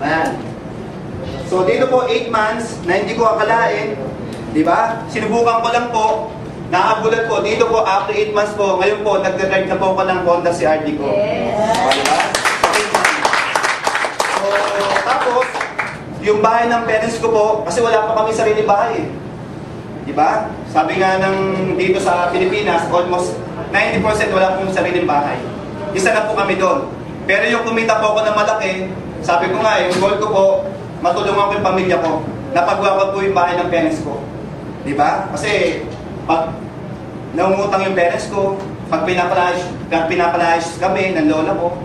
Ayan. So dito po 8 months na hindi ko akalain, di ba? Sinubukan ko lang po, nakabulat po, dito po after 8 months po, ngayon po, nagdadrive na po ako ng Honda CR-V ko. Yes. Diba? So, tapos, yung bahay ng parents ko po, kasi wala pa kami sarili bahay. Diba? Sabi nga ng dito sa Pilipinas, almost 90% wala pong sariling bahay. Isa na po kami doon. Pero yung kumita po ako ng malaki, sabi ko nga, yung goal ko po, matulungan ko yung pamilya ko. Napagawa ko po yung bahay ng parents ko. Diba? Kasi, pag naungutang yung parents ko, pag pinapalayas kami ng lola ko,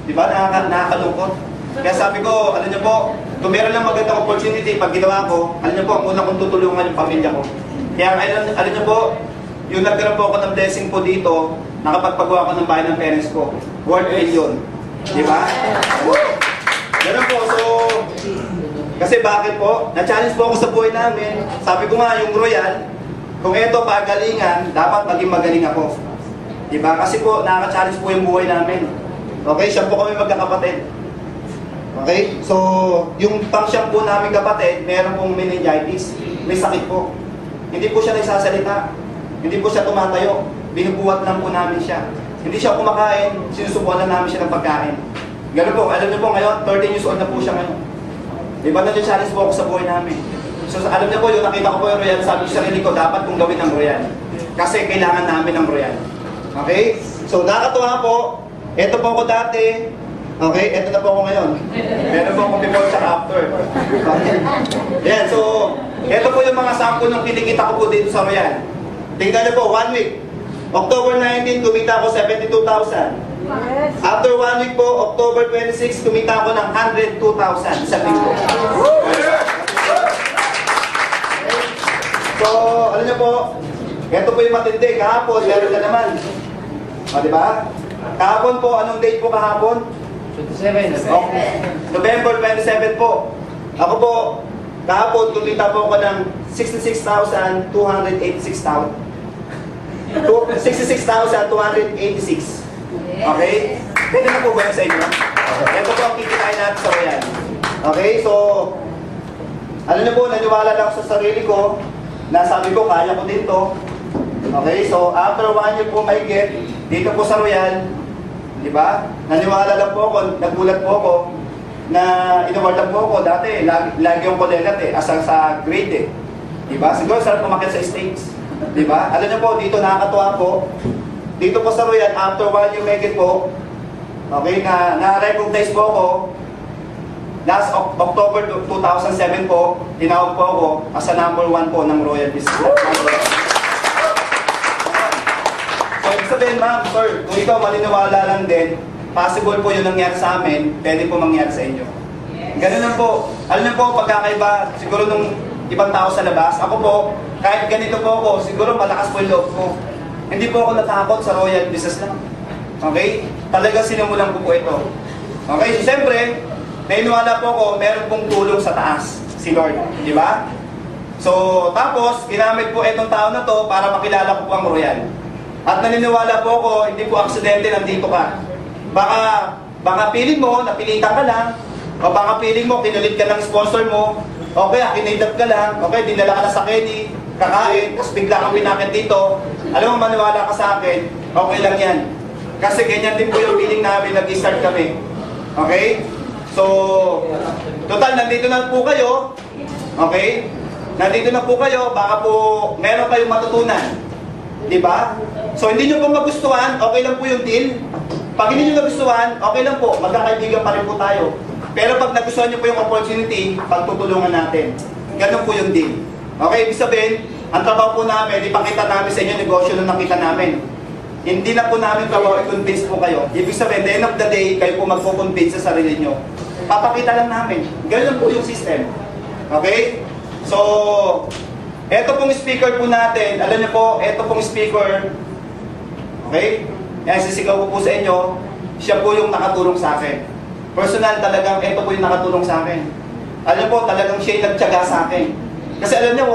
diba? Nakakalungkot. Kaya sabi ko, alam niyo po, kung meron lang magandang opportunity, pag ginawa ko, alam niyo po, ang una kong tutulungan yung pamilya ko. Kaya alam niyo po, yung nagkaroon po ako ng blessing po dito, nakapagpagawa ko ng bahay ng parents ko. Worth $1 million. Di ba? Ganun po, so, kasi bakit po? Na-challenge po ako sa buhay namin. Sabi ko nga, yung Royal, kung ito pagalingan, dapat maging magaling ako. Di ba? Kasi po, nakaka-challenge po yung buhay namin. Okay, siya po kami magkakapatid. Okay? So, yung pang-siyang po namin kapatid, meron pong meningitis. May sakit po. Hindi po siya nagsasalita. Hindi po siya tumatayo. Binubuhat lang po namin siya. Hindi siya kumakain. Sinusubuan na namin siya ng pagkain. Ganun po. Alam niyo po ngayon, 13 years old na po siya ngayon. Diba na-challenge po ako sa buhay namin. So, alam niyo po, yung nakita ko po yung Royal, sabi ko sa sarili ko, dapat kong gawin ng Royal. Kasi kailangan namin ng Royal. Okay? So, nakatuwa po. Ito po ako dati. Okay, eto na po ako ngayon. Meron po akong before sa after. Okay. Yan, so, eto po yung mga sample ng kinikita ko po dito sa Royal. Tingnan niyo po, 1 week. October 19, kumita ako 72,000. After 1 week po, October 26, kumita ako ng 102,000 sa linggo. So, alam niyo po, eto po yung matindi. Kahapon, meron na naman. O, diba? Kahapon po, anong date po kahapon? 27. Okay. November 27 po. Ako po, kahapon, kumita po ako ng 66,286. 66,286. Okay? Pwede na po ba yun sa inyo? Ito po ang kikitain natin sa Royal. Okay? So, alam niyo po, naniwala lang sa sarili ko na sabi ko, kaya ko din to. Okay? So, after 1 year po may get, dito po sa Royal, di ba? Naniwala lang po ako, nagulat po ako na inawardan po ako dati, lagi yung kolelat asal sa grade Di ba? Siguro sarap pumakit sa States. Di ba? Alam niyo po, dito nakakatuwa po. Dito po sa Royal, after 1 year make it po, okay, na-recognize po ako. Last October 2007 po, tinawag po ako as a number 1 po ng Royal Business. So, ibig sabihin, ma'am, sir, kung ikaw maniniwala lang din, possible po yun nangyari sa amin, pwede po mangyari sa inyo. Ganun lang po. Alam niyo po, pagkakaiba, siguro nung ibang tao sa labas, ako po, kahit ganito po ako, siguro malakas po yung loob ko. Hindi po ako natakot sa Royal Business lang. Okay? Talagang sinimulan ko po ito. Okay? So, siyempre, naniniwala po ako, meron pong tulong sa taas, si Lord. Di ba? So, tapos, ginamit po itong tao na to para makilala ko po ang Royal. At naniniwala po ako, hindi po aksidente nandito ka. Baka piling mo, napilitan ka lang, o baka piling mo, kinulit ka ng sponsor mo, okay, kinidap ka lang, okay, dinala ka na sa Kenny, kakain, tapos bigla kang pinakit dito. Alam mo, maniwala ka sa akin, okay lang yan. Kasi ganyan din po yung feeling namin, nag-start kami. Okay? So, total, nandito na po kayo, okay? Nandito na po kayo, baka po meron kayong matutunan. Diba? So, hindi nyo po magustuhan, okay lang po yung deal. Pag hindi nyo nagustuhan, okay lang po, magkakaibigan pa rin po tayo. Pero pag nagustuhan nyo po yung opportunity, pagtutulungan natin. Ganun po yung deal. Okay, ibig sabihin, ang trabaho po namin, ipakita namin sa inyo negosyo na nakita namin. Hindi na po namin trabaho i-convince po kayo. Ibig sabihin, the end of the day, kayo po magpo-convince sa sarili nyo. Papakita lang namin. Ganun po yung system. Okay? So, eto pong speaker po natin, alam niyo po, eto pong speaker, okay? Yan, sisigaw ko po sa inyo, siya po yung nakatulong sa akin. Personal talagang, eto po yung nakatulong sa akin. Alam niyo po, talagang siya yung nagtiyaga sa akin. Kasi alam niyo,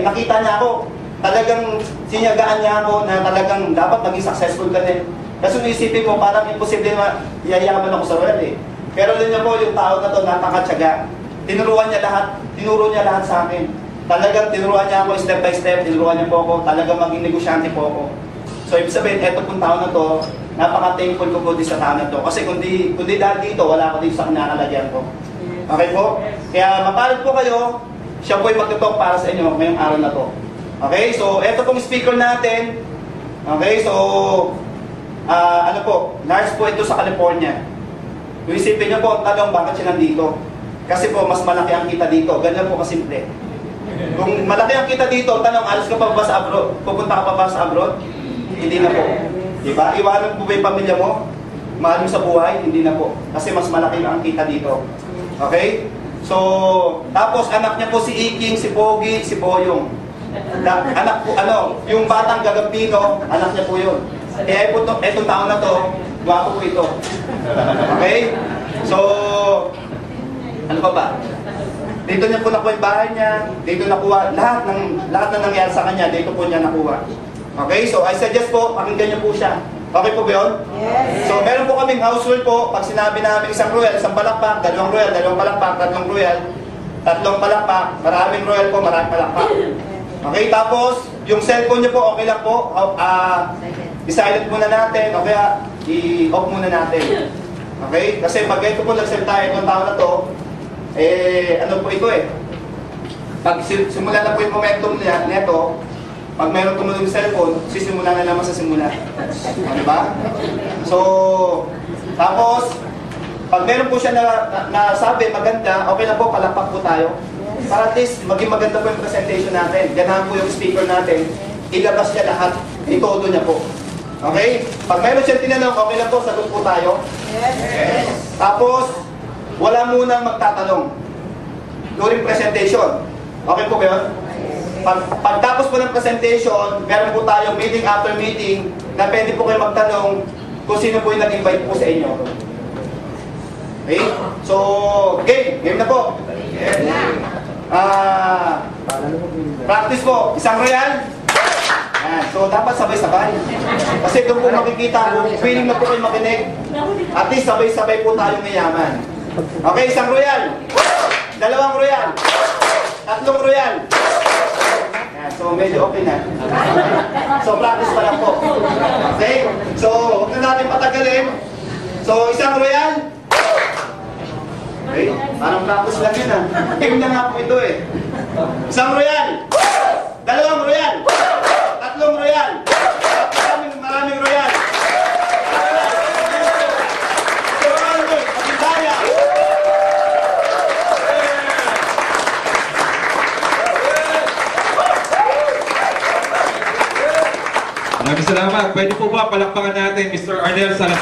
nakita niya ako, talagang sinyagaan niya ako na talagang dapat maging successful ka din. Kasi kung isipin mo, parang imposible na yayaman ako sa Royal Pero alam niyo po, yung tao na to, napakatyaga. Tinuro niya lahat sa akin. Talagang tinuruan niya ako step by step, tinuruan niya po ako, talagang maging negosyante po ako. So, ibig sabihin, eto pong tao na to, napaka-thankful ko po din sa tao na to. Kasi kundi dahil dito, wala ako dito sa kinakalagyan ko. Okay po? Kaya mapalad po kayo, siya po yung magtutok para sa inyo ngayong araw na to. Okay? So, eto pong speaker natin. Okay? So, ano po, nurse po ito sa California. Yung isipin niyo po, tanong bakit siya nandito? Kasi po, mas malaki ang kita dito. Ganyan po kasimple. Kung malaki ang kita dito, tanong, alis ka pa ba sa abroad? Pupunta ka pa ba sa abroad? Hindi na po. Diba? Iwanan po ba yung pamilya mo? Mahal mo sa buhay? Hindi na po. Kasi mas malaki ang kita dito. Okay? So, tapos anak niya po si Iking, si Pogi, si Boyong. Anak po, yung batang gagampino, anak niya po yun. Eh, etong taon na to, gwapo po ito. Okay? So, ano pa ba? Dito niya po nakuha yung bahay niya, dito nakuha, lahat na nangyari sa kanya, dito po niya nakuha. Okay? So, I suggest po, pakinggan niyo po siya. Okay po ba yun? Yes. So, meron po kaming house rule po, pag sinabi namin isang royal, isang palakpak, dalawang palakpak, tatlong royal, tatlong palakpak, maraming royal po, maraming palakpak. Okay? Tapos, yung cellphone niyo po, okay lang po, i-silent muna natin, o kaya i-off muna natin. Okay? Kasi pag ito po nagsalita itong tao na to, ano po ito pag simula na po yung momentum niya, neto, pag mayroong tumulong yung cellphone, sisimula na naman sa simula. Diba? So, tapos, pag meron po siya na sabi, maganda, okay lang po, palakpak po tayo. Para at least, maging maganda po yung presentation natin. Ganahan po yung speaker natin, ilabas niya lahat, itodo niya po. Okay? Pag meron siyang tinanong, okay lang po, sagot po tayo. Yes. Tapos, wala munang magtatanong during presentation. Okay po ba yun? Pagtapos po ng presentation, meron po tayong meeting after meeting na pwede po kayo magtanong kung sino po yung nag-invite po sa inyo. Okay? So, game na po. Yes. Practice po. Isang royal. Yan. So, dapat sabay-sabay. Kasi doon po makikita kung willing na po kayo makinig. At least sabay-sabay po tayong mayaman. Okay, isang royal. Dalawang royal. Tatlong royal. Yan. So, medyo okay na. So, practice pa lang po. Okay? So, huwag na natin patagalin. So, isang royal. Okay? Parang practice lang yun Game na nga po ito Isang royal. Dalawang royal. Tatlong royal. Maraming royal. Maraming salamat. Pwede po ba palakpakan natin Mr. Arnel Salazar?